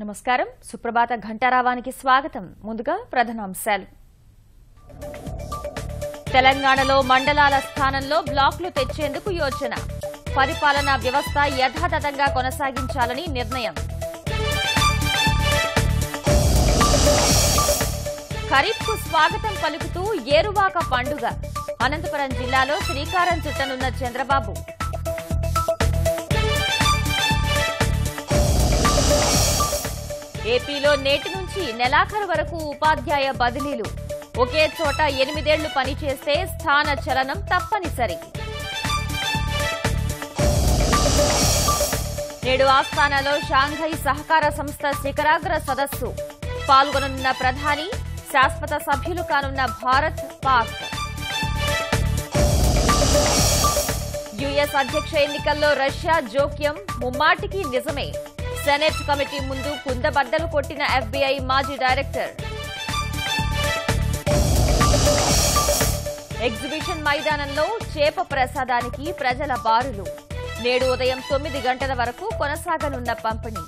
నమస్కారం సుప్రభాత ఘంటారావానికి స్వాగతం ముందుగా ప్రధానాంశాలు తెలంగాణలో మండలాల స్థానంలో బ్లాక్లు తెచ్చేందుకు యోచన పరిపాలనా వ్యవస్థ యథాతథంగా కొనసాగించాలని నిర్ణయం ఖరీఫ్కు స్వాగతం పలుకుతూ ఏరువాక పండుగ అనంతపురం జిల్లాలో శ్రీకారం చుట్టనున్న చంద్రబాబు ఏపీలో నేటి నుంచి నెలాఖరు వరకు ఉపాధ్యాయ బదిలీలు ఒకే చోట 8 ఏళ్లు పనిచేస్తే స్థాన చలనం తప్పనిసరి నేడు ఆస్థానాలో షాంఘై సహకార సంస్థ శిఖరాగ్ర సదస్సు పాల్గొననున్న ప్రధాని శాశ్వత సభ్యులు కానున్న భారత్ పాక్ యుఎస్ అధ్యక్ష ఎన్నికల్లో రష్యా జోక్యం ముమ్మాటికి నిజమే సెనెట్ కమిటీ ముందు కుందబద్దలు కొట్టిన ఎఫ్బీఐ మాజీ డైరెక్టర్ ఎగ్జిబిషన్ మైదానంలో చేప ప్రసాదానికి ప్రజల బారులు నేడు ఉదయం 9 గంటల వరకు కొనసాగనున్న పంపిణీ